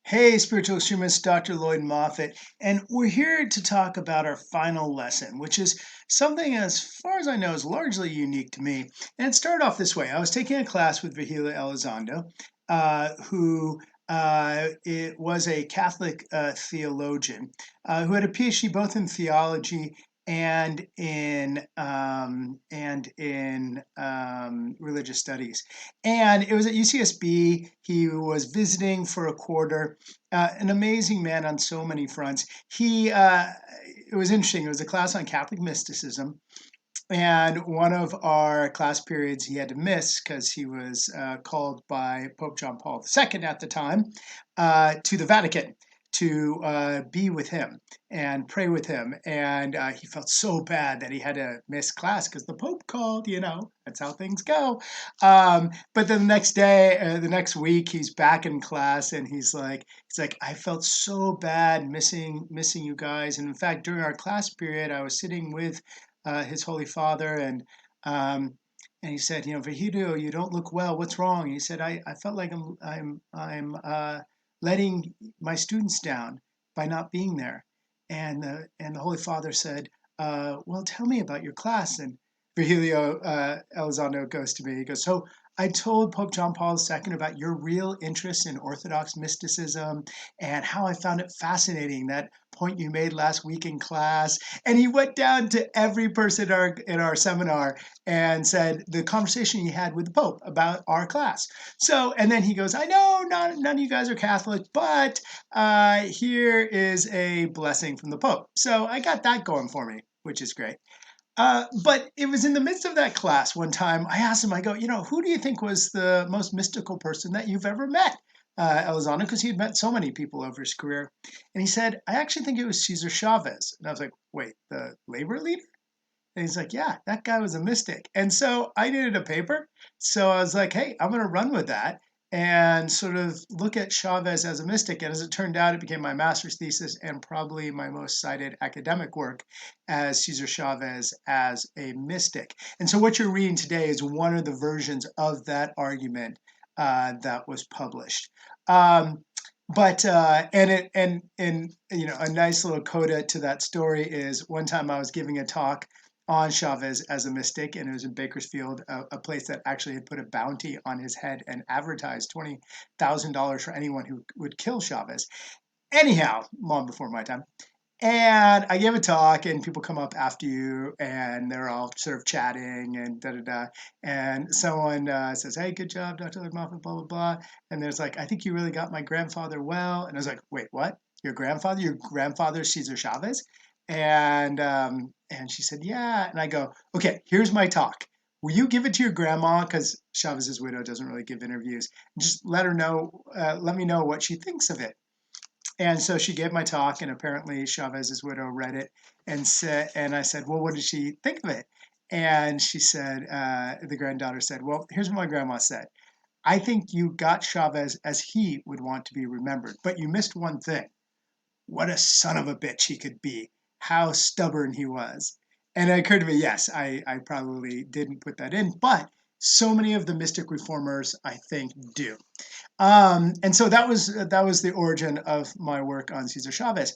Hey, spiritual extremist Dr. Lloyd-Moffett, and we're here to talk about our final lesson, which is something, as far as I know, is largely unique to me. And it started off this way. I was taking a class with Virgilio Elizondo, who it was a Catholic theologian who had a PhD both in theology and in religious studies. And it was at UCSB. He was visiting for a quarter. An amazing man on so many fronts. It was interesting. It was a class on Catholic mysticism, and one of our class periods he had to miss because he was called by Pope John Paul II at the time to the Vatican to be with him and pray with him. And he felt so bad that he had to miss class because the Pope called, that's how things go. But then the next day, the next week, he's back in class and he's like, I felt so bad missing you guys. And in fact, during our class period, I was sitting with his Holy Father, and he said, Virgilio, you don't look well. What's wrong? He said, I felt like I'm letting my students down by not being there. And the Holy Father said, well, tell me about your class. And Virgilio Elizondo goes to me. He goes, so I told Pope John Paul II about your real interest in Orthodox mysticism and how I found it fascinating, that point you made last week in class. And he went down to every person in our seminar and said the conversation he had with the Pope about our class. So, and then he goes, I know none of you guys are Catholic, but here is a blessing from the Pope. So I got that going for me, which is great. But it was in the midst of that class one time, I asked him, I go, who do you think was the most mystical person that you've ever met? Elizondo, because he had met so many people over his career. And he said, I actually think it was Cesar Chavez. And I was like, wait, the labor leader? And he's like, yeah, that guy was a mystic. And so I needed a paper. So I was like, hey, I'm going to run with that and sort of look at Chavez as a mystic. And as it turned out, it became my master's thesis and probably my most cited academic work as Cesar Chavez as a mystic. And so what you're reading today is one of the versions of that argument that was published. But a nice little coda to that story is one time I was giving a talk on Chavez as a mystic, and it was in Bakersfield, a place that actually had put a bounty on his head and advertised $20,000 for anyone who would kill Chavez. Anyhow, long before my time. And I gave a talk, and people come up after you, and they're all sort of chatting and da da da. And someone says, "Hey, good job, Dr. Lloyd-Moffett, blah blah blah." And there's like, "I think you really got my grandfather well." And I was like, "Wait, what? Your grandfather? Your grandfather's Cesar Chavez?" And she said, "Yeah." And I go, "Okay, here's my talk. Will you give it to your grandma? Because Chavez's widow doesn't really give interviews. Just let her know. Let me know what she thinks of it." And so she gave my talk, and apparently Chavez's widow read it and I said, "Well, what did she think of it?" And she said, the granddaughter said, "Well, here's what my grandma said. I think you got Chavez as he would want to be remembered, but you missed one thing. What a son of a bitch he could be. How stubborn he was." And it occurred to me, yes, I probably didn't put that in, but so many of the mystic reformers, I think, do. And so that was the origin of my work on Cesar Chavez.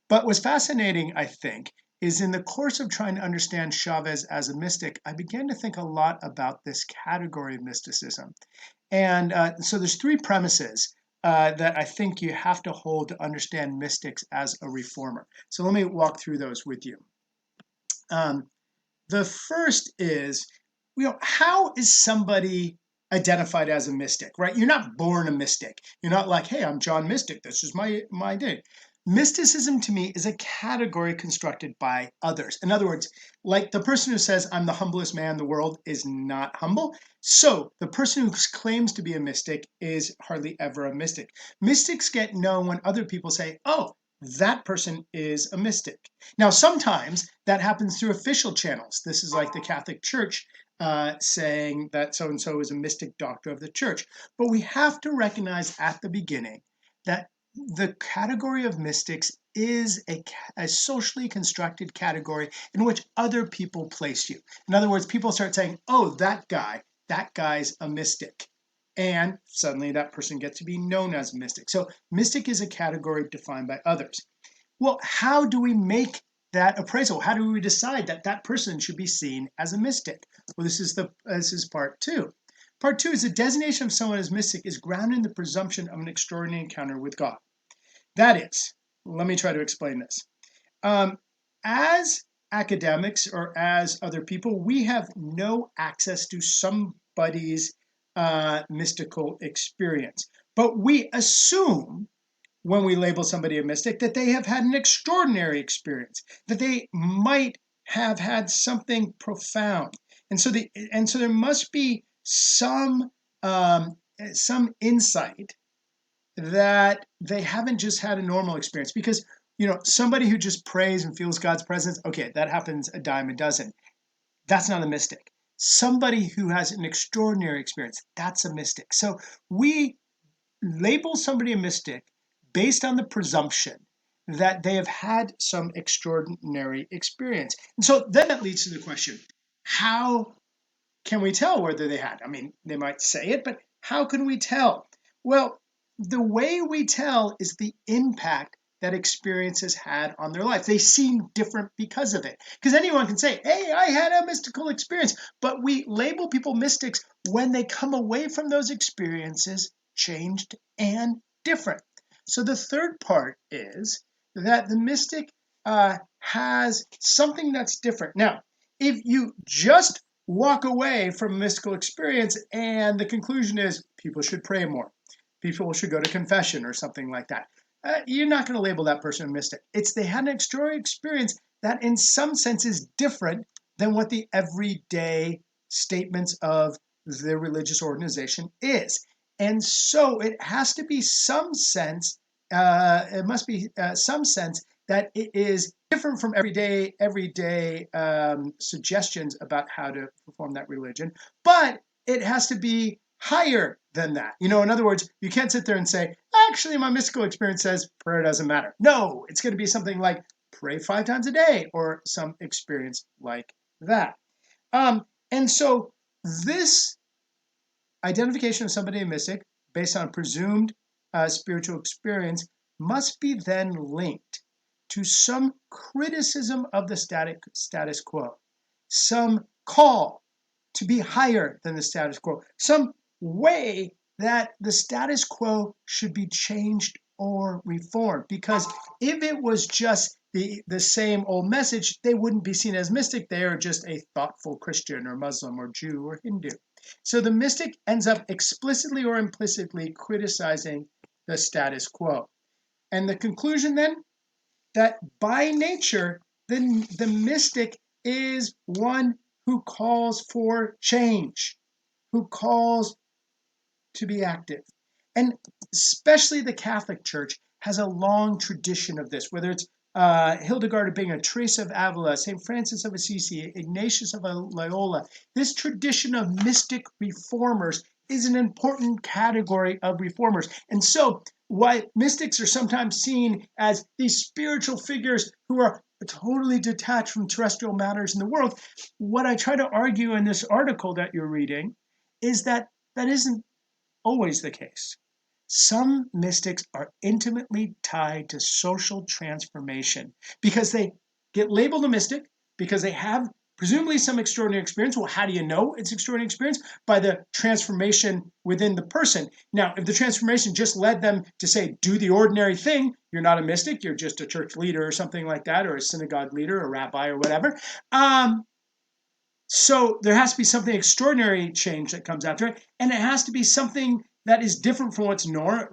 But what's fascinating, I think, is in the course of trying to understand Chavez as a mystic, I began to think a lot about this category of mysticism. And so there's three premises that I think you have to hold to understand mystics as a reformer. So let me walk through those with you. The first is, how is somebody identified as a mystic, right? You're not born a mystic. You're not like, hey, I'm John Mystic. This is my day. Mysticism to me is a category constructed by others. In other words, like the person who says, I'm the humblest man in the world is not humble. So the person who claims to be a mystic is hardly ever a mystic. Mystics get known when other people say, oh, that person is a mystic. Now, sometimes that happens through official channels. This is like the Catholic Church saying that so-and-so is a mystic doctor of the church. But we have to recognize at the beginning that the category of mystics is a socially constructed category in which other people place you. In other words, people start saying, oh, that guy's a mystic. And suddenly that person gets to be known as a mystic. So mystic is a category defined by others. Well, how do we make that appraisal? How do we decide that that person should be seen as a mystic? Well, this is part two. Part two is the designation of someone as mystic is grounded in the presumption of an extraordinary encounter with God. That is, let me try to explain this. As academics or as other people, we have no access to somebody's mystical experience. But we assume when we label somebody a mystic that they have had an extraordinary experience, that they might have had something profound. And so there must be some insight that they haven't just had a normal experience. Because somebody who just prays and feels God's presence, okay, that happens a dime a dozen. That's not a mystic. Somebody who has an extraordinary experience, that's a mystic. So we label somebody a mystic based on the presumption that they have had some extraordinary experience. And so then that leads to the question, how can we tell whether they had? I mean, they might say it, but how can we tell? Well, the way we tell is the impact that experience has had on their life. They seem different because of it. Because anyone can say, hey, I had a mystical experience, but we label people mystics when they come away from those experiences changed and different. So the third part is that the mystic has something that's different. Now, if you just walk away from a mystical experience and the conclusion is people should pray more, people should go to confession or something like that, you're not going to label that person a mystic. It's they had an extraordinary experience that in some sense is different than what the everyday statements of the religious organization is. And so it has to be some sense, it must be some sense that it is different from everyday suggestions about how to perform that religion, but it has to be higher than that. In other words, you can't sit there and say, actually, my mystical experience says prayer doesn't matter. No, it's going to be something like pray 5 times a day or some experience like that. And so this identification of somebody a mystic based on presumed spiritual experience must be then linked to some criticism of the status quo, some call to be higher than the status quo, some way that the status quo should be changed or reformed. Because if it was just the same old message, they wouldn't be seen as mystic. They are just a thoughtful Christian or Muslim or Jew or Hindu. So the mystic ends up explicitly or implicitly criticizing the status quo. And the conclusion then, that by nature, the mystic is one who calls for change, who calls to be active. And especially the Catholic Church has a long tradition of this, whether it's Hildegard of Bingen, Teresa of Avila, St. Francis of Assisi, Ignatius of Loyola. This tradition of mystic reformers is an important category of reformers. And so why mystics are sometimes seen as these spiritual figures who are totally detached from terrestrial matters in the world, what I try to argue in this article that you're reading is that that isn't always the case. Some mystics are intimately tied to social transformation because they get labeled a mystic because they have presumably some extraordinary experience. Well, how do you know it's extraordinary experience? By the transformation within the person. Now, if the transformation just led them to say, do the ordinary thing, you're not a mystic, you're just a church leader or something like that, or a synagogue leader, a rabbi or whatever. So there has to be something extraordinary change that comes after it, and it has to be something that is different from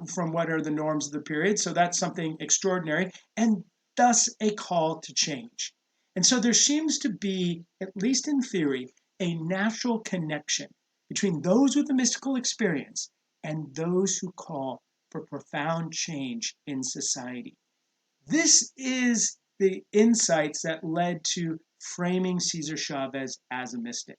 from what are the norms of the period. So that's something extraordinary, and thus a call to change. And so there seems to be, at least in theory, a natural connection between those with a mystical experience and those who call for profound change in society. This is the insights that led to framing Cesar Chavez as a mystic.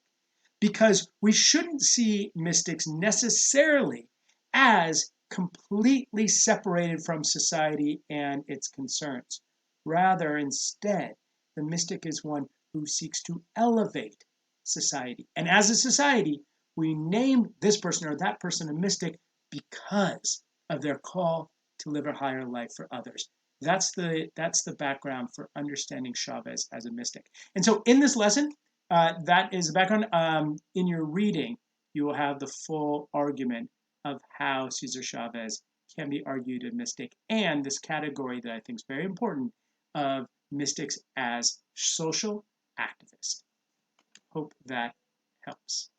Because we shouldn't see mystics necessarily as completely separated from society and its concerns. Rather, instead, the mystic is one who seeks to elevate society. And as a society, We name this person or that person a mystic because of their call to live a higher life for others. That's the background for understanding Chavez as a mystic. And so in this lesson, that is the background. In your reading, you will have the full argument of how Cesar Chavez can be argued a mystic, and this category that I think is very important of mystics as social activists. Hope that helps.